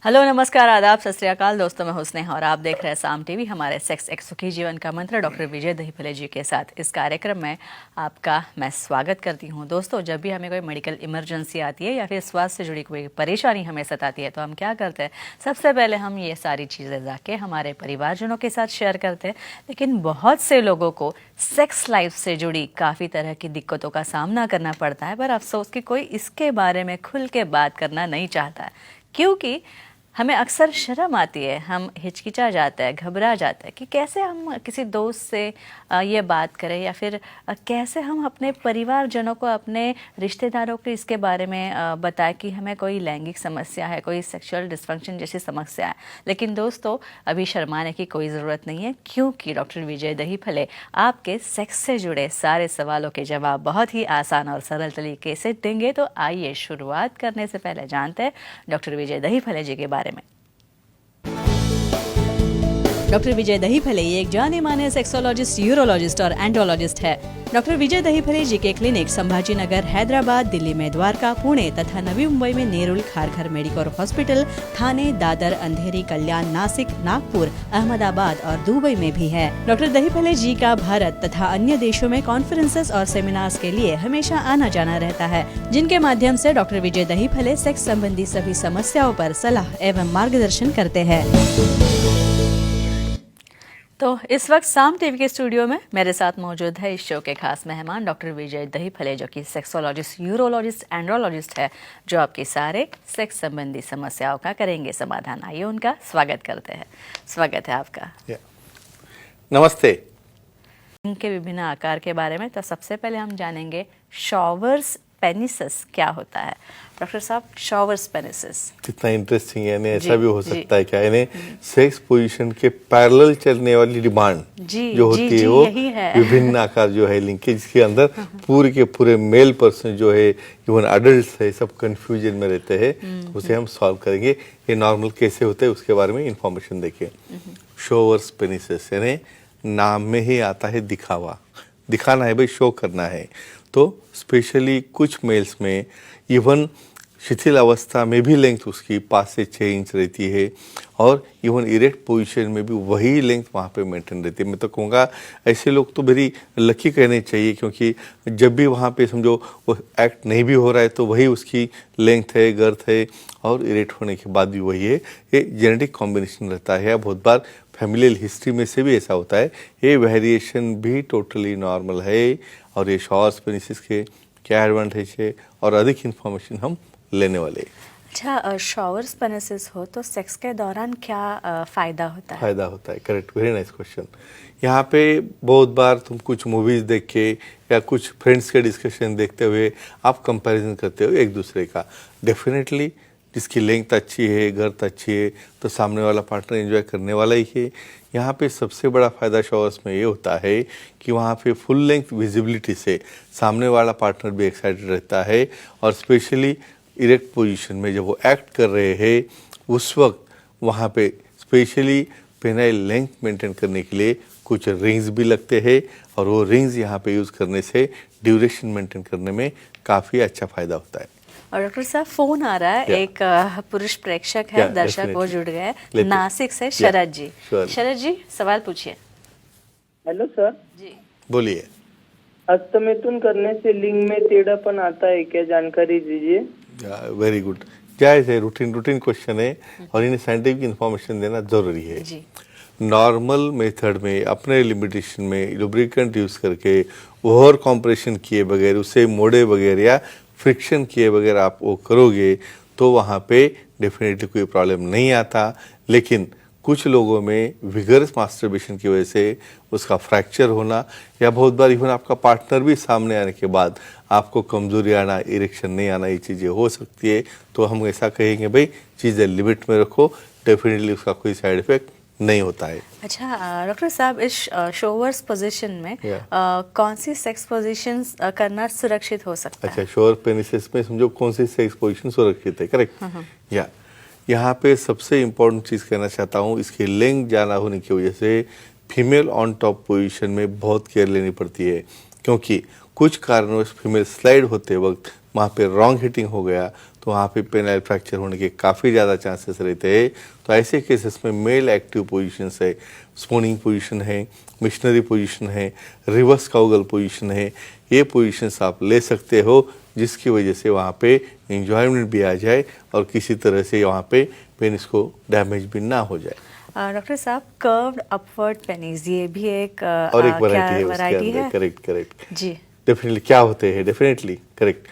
Hello नमस्कार आदाब सत श्री अकाल दोस्तों, मैं हुस्ने और आप देख रहे हैं साम टीवी। हमारे सेक्स एक सुखी जीवन का मंत्र डॉक्टर विजय दहीफले जी के साथ इस कार्यक्रम में आपका मैं स्वागत करती हूं। दोस्तों, जब भी हमें कोई मेडिकल इमरजेंसी आती है या फिर स्वास्थ्य से जुड़ी कोई परेशानी हमें सताती है तो हम क्या करते हैं, सबसे पहले हम ये सारी चीज़ें जाके हमारे परिवारजनों के साथ शेयर करते हैं। लेकिन बहुत से लोगों को सेक्स लाइफ से जुड़ी काफ़ी तरह की दिक्कतों का सामना करना पड़ता है, पर अफसोस कि कोई इसके बारे में खुल के बात करना नहीं चाहता है, क्योंकि हमें अक्सर शर्म आती है, हम हिचकिचा जाते हैं, घबरा जाते हैं कि कैसे हम किसी दोस्त से ये बात करें या फिर कैसे हम अपने परिवारजनों को, अपने रिश्तेदारों को इसके बारे में बताएं कि हमें कोई लैंगिक समस्या है, कोई सेक्सुअल डिस्फंक्शन जैसी समस्या है। लेकिन दोस्तों, अभी शर्माने की कोई ज़रूरत नहीं है, क्योंकि डॉक्टर विजय दहीफले आपके सेक्स से जुड़े सारे सवालों के जवाब बहुत ही आसान और सरल तरीके से देंगे। तो आइए शुरुआत करने से पहले जानते हैं डॉक्टर विजय दहीफले जी के बारे में। डॉक्टर विजय दहीफले एक जाने माने सेक्सोलॉजिस्ट, यूरोलॉजिस्ट और एंड्रोलॉजिस्ट है। डॉक्टर विजय दहीफले जी के क्लिनिक संभाजी नगर, हैदराबाद, दिल्ली में द्वारका, पुणे तथा नवी मुंबई में नेरुल, खारघर मेडिकोर हॉस्पिटल, थाने, दादर, अंधेरी, कल्याण, नासिक, नागपुर, अहमदाबाद और दुबई में भी है। डॉक्टर दहीफले जी का भारत तथा अन्य देशों में कॉन्फ्रेंसेस और सेमिनार्स के लिए हमेशा आना जाना रहता है, जिनके माध्यम से डॉक्टर विजय दहीफले सेक्स संबंधी सभी समस्याओं पर सलाह एवं मार्गदर्शन करते हैं। तो इस वक्त साम टीवी के स्टूडियो में मेरे साथ मौजूद है इस शो के खास मेहमान डॉक्टर विजय दहीफले, जो कि सेक्सोलॉजिस्ट, यूरोलॉजिस्ट, एंड्रोलॉजिस्ट है, जो आपकी सारे सेक्स संबंधी समस्याओं का करेंगे समाधान। आइए उनका स्वागत करते हैं। स्वागत है आपका। नमस्ते। इनके विभिन्न आकार के बारे में तो सबसे पहले हम जानेंगे शॉवर्स पेनिसेस क्या होता है। डॉक्टर साहब, शॉवर्स पेनिसेस कितना इंटरेस्टिंग है। ऐसा भी हो सकता है क्या इन्हें सेक्स पोजीशन के पैरेलल चलने वाली डिमांड जो होती है वो विभिन्न आकार जो है लिंकेज, जिसके अंदर पूरे के पूरे मेल पर्सन जो है, इवन अडल्ट है, सब कंफ्यूजन में रहते हैं। उसे हम सॉल्व करेंगे। ये नॉर्मल कैसे होते हैं उसके बारे में इंफॉर्मेशन देखिए। शॉवर्स पेनिसेस यानी नाम में ही आता है दिखावा, दिखाना है भाई, शो करना है। तो स्पेशली कुछ मेल्स में इवन शिथिल अवस्था में भी लेंथ उसकी 5 से 6 इंच रहती है, और इवन इरेक्ट पोजीशन में भी वही लेंथ वहाँ पे मेंटेन रहती है। मैं तो कहूँगा ऐसे लोग तो वेरी लकी कहने चाहिए, क्योंकि जब भी वहाँ पे समझो वो एक्ट नहीं भी हो रहा है तो वही उसकी लेंथ है, गर्थ है, और इरेक्ट होने के बाद भी वही है। ये जेनेटिक कॉम्बिनेशन रहता है। बहुत बार फैमिलियल हिस्ट्री में से भी ऐसा होता है। ये वेरिएशन भी टोटली नॉर्मल है। और ये शॉवर्स पेनिसेस के क्या एडवांटेज है और अधिक इन्फॉर्मेशन हम लेने वाले। अच्छा, शॉवर्स पेनिसेस हो तो सेक्स के दौरान क्या फायदा होता है? फायदा होता है, करेक्ट, वेरी नाइस क्वेश्चन। यहाँ पे बहुत बार तुम कुछ मूवीज देख के या कुछ फ्रेंड्स के डिस्कशन देखते हुए आप कंपैरिजन करते हो एक दूसरे का। डेफिनेटली जिसकी लेंथ अच्छी है, गर्थ अच्छी है, तो सामने वाला पार्टनर एंजॉय करने वाला ही है। यहाँ पे सबसे बड़ा फ़ायदा शॉवर्स में ये होता है कि वहाँ पे फुल लेंथ विजिबिलिटी से सामने वाला पार्टनर भी एक्साइटेड रहता है। और स्पेशली इरेक्ट पोजीशन में जब वो एक्ट कर रहे हैं उस वक्त वहाँ पे स्पेशली पेनाइल लेंथ मेंटेन करने के लिए कुछ रिंग्स भी लगते हैं, और वो रिंग्स यहाँ पे यूज़ करने से ड्यूरेशन मेंटेन करने में काफ़ी अच्छा फ़ायदा होता है। और डॉक्टर साहब, फोन आ रहा है, एक पुरुष प्रेक्षक है, दर्शक वो जुड़ गए नासिक से, शरद जी। शरद जी, सवाल पूछिए। हेलो सर जी, बोलिए। हस्तमैथुन करने से लिंग में टेढ़ापन आता है क्या, जानकारी दीजिए। वेरी गुड, जायज है, रूटीन क्वेश्चन है, और इन्हें साइंटिफिक इंफॉर्मेशन देना जरूरी है। नॉर्मल मेथड में अपने लिमिटेशन में लुब्रिकेंट यूज करके ओवर कॉम्प्रेशन किए बगैर, उसे मोड़े बगैर या फ्रिक्शन किए बगैर आप वो करोगे तो वहाँ पे डेफिनेटली कोई प्रॉब्लम नहीं आता। लेकिन कुछ लोगों में विगरस मास्टरबेशन की वजह से उसका फ्रैक्चर होना, या बहुत बार इवन आपका पार्टनर भी सामने आने के बाद आपको कमजोरी आना, इरेक्शन नहीं आना, ये चीज़ें हो सकती है। तो हम ऐसा कहेंगे भाई चीज़ें लिमिट में रखो, डेफिनेटली उसका कोई साइड इफेक्ट नहीं होता है। अच्छा डॉक्टर साहब, इस शोवर्स पोजीशन में कौन सी सेक्स पोजीशंस करना सुरक्षित हो सकता है? अच्छा, शोवर पेनिसेस में समझो कौन सी सेक्स पोजीशन सुरक्षित है, करेक्ट। या यहाँ पे सबसे इम्पोर्टेंट चीज़ कहना चाहता हूँ, इसकी लेंथ ज़्यादा होने की वजह से फीमेल ऑन टॉप पोजीशन में बहुत केयर लेनी पड़ती है, क्योंकि कुछ कारणों से फीमेल स्लाइड होते वक्त वहाँ पे रॉन्ग हिटिंग हो गया तो वहाँ पे पेनाइल फ्रैक्चर होने के काफ़ी ज़्यादा चांसेस रहते हैं। तो ऐसे केसेस में मेल एक्टिव पोजीशंस है, स्पूनिंग पोजीशन है, मिशनरी पोजीशन है, रिवर्स काउगल पोजीशन है, ये पोजीशंस आप ले सकते हो, जिसकी वजह से वहाँ पे इंजॉयमेंट भी आ जाए और किसी तरह से वहाँ पे पेनिस को डैमेज भी ना हो जाए। डॉक्टर साहब, कर्व्ड अपवर्ड पेनिस ये भी एक और एक वैरायटी है। करेक्ट जी। डेफिनेटली क्या होते हैं, डेफिनेटली करेक्ट।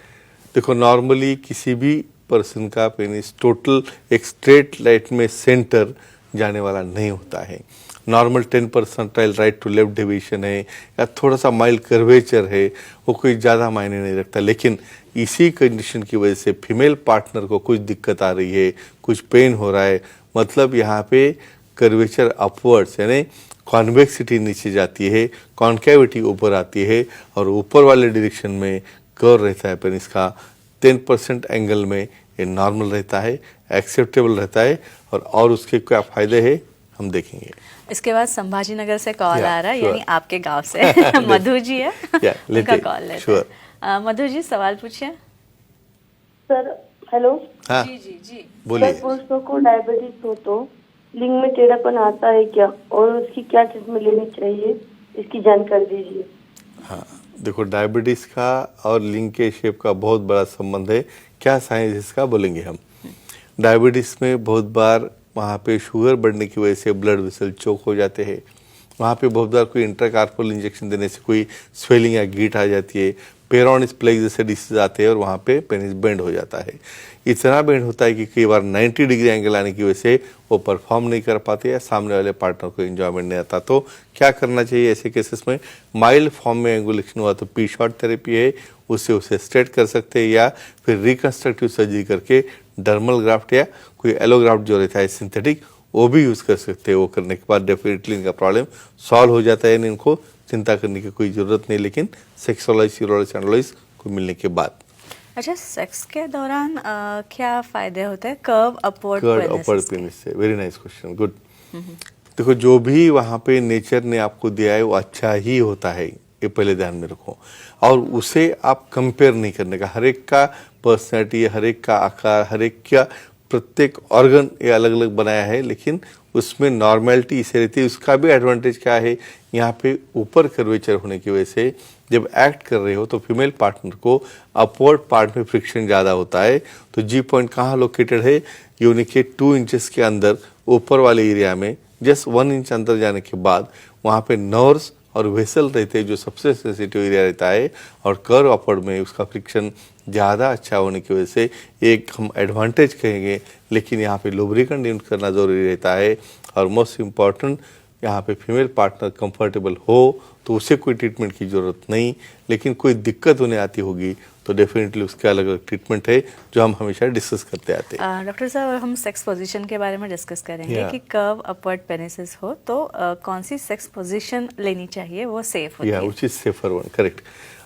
देखो नॉर्मली किसी भी पर्सन का पेनिस टोटल एक स्ट्रेट लाइन में सेंटर जाने वाला नहीं होता है। Normal 10% right to left division है या थोड़ा सा माइल्ड कर्वेचर है, वो कोई ज़्यादा मायने नहीं रखता। लेकिन इसी कंडीशन की वजह से फीमेल पार्टनर को कुछ दिक्कत आ रही है, कुछ पेन हो रहा है, मतलब यहाँ पे कर्वेचर अपवर्ड्स यानी कॉन्वेक्सिटी नीचे जाती है, कॉन्केविटी ऊपर आती है और ऊपर वाले डायरेक्शन में कर्व रहता है पेनिस का 10% एंगल में, ये नॉर्मल रहता है, एक्सेप्टेबल रहता है। और उसके क्या फ़ायदे हैं हम देखेंगे। इसके बाद संभाजी नगर से कॉल आ रहा है, sure. यानी आपके गांव से मधु जी है, उनका कॉल लेते हैं। मधु जी सवाल पूछिए। Sir hello. हाँ जी जी जी बोलिए। सर, पुरुषों को डायबिटीज हो तो लिंग में टेढ़ापन आता है क्या, और उसकी क्या ट्रीटमेंट लेनी चाहिए, इसकी जानकारी दीजिए। हाँ देखो, डायबिटीज़ का और लिंग के शेप का बहुत बड़ा संबंध है। क्या साइंस इसका बोलेंगे हम। डायबिटीज़ में बहुत बार वहाँ पे शुगर बढ़ने की वजह से ब्लड वेसल चोक हो जाते हैं। वहाँ पे बहुत बार कोई इंट्राकार्पल इंजेक्शन देने से कोई स्वेलिंग या गीट आ जाती है, पेरोनिस प्लेग जैसे डिसीज आते हैं और वहाँ पे पेनिस बेंड हो जाता है। इतना बेंड होता है कि कई बार 90 डिग्री एंगल आने की वजह से वो परफॉर्म नहीं कर पाते या सामने वाले पार्टनर को एंजॉयमेंट नहीं आता। तो क्या करना चाहिए ऐसे केसेस में। माइल्ड फॉर्म में एंगुलेशन हुआ तो पी शॉर्ट थेरेपी है, उससे उसे स्ट्रेट कर सकते हैं, या फिर रिकन्स्ट्रक्टिव सर्जरी करके डर्मल ग्राफ्ट या कोई एलोग्राफ्ट जो रहता है सिंथेटिक, वो भी यूज़ कर सकते हैं। वो करने के बाद डेफिनेटली इनका प्रॉब्लम सॉल्व हो जाता है, यानी इनको चिंता करने की कोई ज़रूरत नहीं, लेकिन सेक्सोलॉजिस्ट यूरोलॉजिस्ट एंडोलॉजिस्ट को मिलने के बाद। अच्छा, सेक्स के दौरान क्या फायदे होते हैं कर्व अपवर्ड पेनिस से? Very nice question, good. देखो जो भी वहाँ पे नेचर ने आपको दिया है वो अच्छा ही होता है, ये पहले ध्यान में रखो। और उसे आप कंपेयर नहीं करने का। हर एक का पर्सनैलिटी, हर एक का आकार, हर एक का प्रत्येक ऑर्गन ये अलग अलग बनाया है, लेकिन उसमें नॉर्मेलिटी इसे रहती है। उसका भी एडवांटेज क्या है, यहाँ पे ऊपर कर्वेचर होने की वजह से जब एक्ट कर रहे हो तो फीमेल पार्टनर को अपवर्ड पार्ट में फ्रिक्शन ज़्यादा होता है। तो जी पॉइंट कहाँ लोकेटेड है, योनि के 2 इंचेस के अंदर ऊपर वाले एरिया में, जस्ट 1 इंच अंदर जाने के बाद वहाँ पे नर्व्स और वेसल रहते हैं, जो सबसे सेंसिटिव एरिया रहता है। और कर्व अपवर्ड में उसका फ्रिक्शन ज़्यादा अच्छा होने की वजह से एक हम एडवांटेज कहेंगे, लेकिन यहाँ पे लुब्रिकेंट यूज करना ज़रूरी रहता है। और मोस्ट इम्पॉर्टेंट, यहाँ पे फीमेल पार्टनर कंफर्टेबल हो तो उसे कोई ट्रीटमेंट की ज़रूरत नहीं, लेकिन कोई दिक्कत उन्हें आती होगी तो डेफिनेटली उसके अलग अलग ट्रीटमेंट है जो हम हमेशा डिस्कस करते आते हैं। डॉक्टर साहब, हम सेक्स पोजीशन के बारे में डिस्कस करेंगे कि कर्व अपवर्ड पेनिसेस हो तो कौन सी सेक्स पोजीशन लेनी चाहिए, वो सेफ होती है। Which is safer one, correct.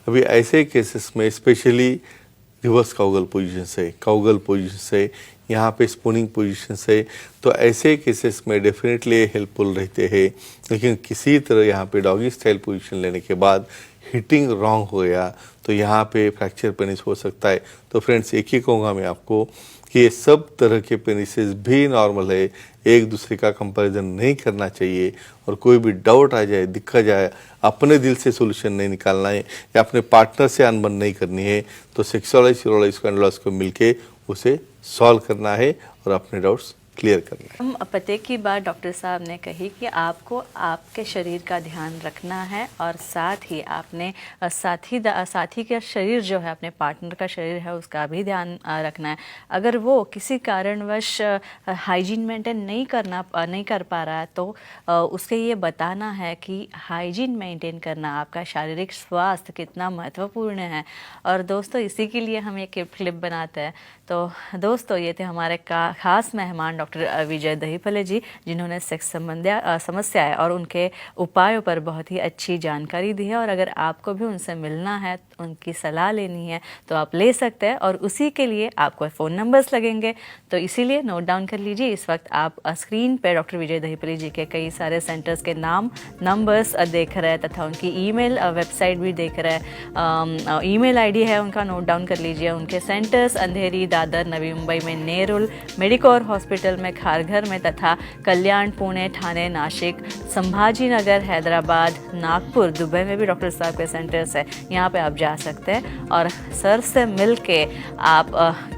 अभी ऐसे केसेस में स्पेशली रिवर्स काउगल पोजीशन से, काउगल पोजीशन से, यहाँ पे स्पूनिंग पोजीशन से, तो ऐसे केसेस में डेफिनेटली हेल्पफुल रहते हैं। लेकिन किसी तरह यहाँ पे डॉगी स्टाइल पोजीशन लेने के बाद हिटिंग रॉन्ग हो गया तो यहाँ पे फ्रैक्चर पेनिस हो सकता है। तो फ्रेंड्स, एक ही कहूँगा मैं आपको कि ये सब तरह के पेनिसेस भी नॉर्मल है, एक दूसरे का कंपैरिजन नहीं करना चाहिए। और कोई भी डाउट आ जाए, दिक्कत जाए, अपने दिल से सोल्यूशन नहीं निकालना है या अपने पार्टनर से अनबन नहीं करनी है, तो सेक्सोलॉजिस्ट यूरोलॉजिस्ट एंडोलॉजिस्ट को मिलके उसे सॉल्व करना है और अपने डाउट्स क्लियर करना है। हम पते की बात डॉक्टर साहब ने कही कि आपको आपके शरीर का ध्यान रखना है और साथ ही आपने साथी का शरीर जो है, अपने पार्टनर का शरीर है, उसका भी ध्यान रखना है। अगर वो किसी कारणवश हाइजीन मेंटेन नहीं कर पा रहा है तो उसके ये बताना है कि हाइजीन मेंटेन करना आपका शारीरिक स्वास्थ्य कितना महत्वपूर्ण है। और दोस्तों, इसी के लिए हम एक क्लिप बनाते हैं। तो दोस्तों, ये थे हमारे खास मेहमान डॉक्टर विजय दहीफले जी, जिन्होंने सेक्स समस्याएं और उनके उपायों पर बहुत ही अच्छी जानकारी दी है। और अगर आपको भी उनसे मिलना है, उनकी सलाह लेनी है, तो आप ले सकते हैं और उसी के लिए आपको फ़ोन नंबर्स लगेंगे, तो इसीलिए नोट डाउन कर लीजिए। इस वक्त आप स्क्रीन पे डॉक्टर विजय दहीफले जी के कई सारे सेंटर्स के नाम, नंबर्स देख रहे हैं तथा उनकी ईमेल वेबसाइट भी देख रहे हैं। ईमेल आईडी है उनका, नोट डाउन कर लीजिए। उनके सेंटर्स अंधेरी, दादर, नवी मुंबई में नेरुल, मेडिकोर हॉस्पिटल में खारघर में तथा कल्याण, पुणे, ठाणे, नासिक, संभाजी नगर, हैदराबाद, नागपुर, दुबई में भी डॉक्टर साहब के सेंटर्स है। यहाँ पे आप जा सकते हैं और सर से मिल के आप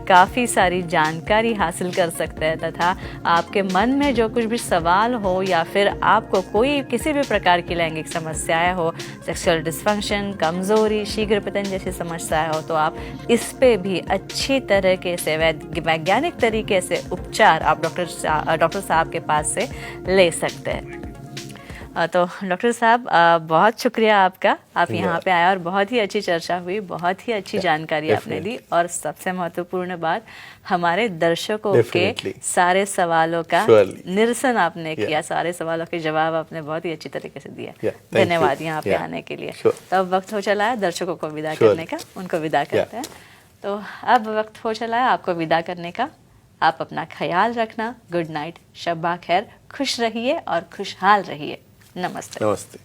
काफ़ी सारी जानकारी हासिल कर सकते हैं तथा आपके मन में जो कुछ भी सवाल हो या फिर आपको कोई किसी भी प्रकार की लैंगिक समस्याएं हो, सेक्सुअल डिस्फंक्शन, कमज़ोरी, शीघ्र पतन जैसी समस्याएं हो, तो आप इस पे भी अच्छी तरीके से वैज्ञानिक तरीके से उपचार आप डॉक्टर साहब के पास से ले सकते हैं। तो डॉक्टर साहब बहुत शुक्रिया आपका, आप यहाँ पे आए और बहुत ही अच्छी चर्चा हुई, बहुत ही अच्छी जानकारी आपने दी और सबसे महत्वपूर्ण बात, हमारे दर्शकों के सारे सवालों का निरसन आपने किया, सारे सवालों के जवाब आपने बहुत ही अच्छी तरीके से दिया। धन्यवाद यहाँ पे आने के लिए। तो अब वक्त हो चला है दर्शकों को विदा करने का, उनको विदा करते हैं। तो अब वक्त हो चला है आपको विदा करने का। आप अपना ख्याल रखना। गुड नाइट, शब्बा खैर, खुश रहिए और खुशहाल रहिए। नमस्ते। नमस्ते।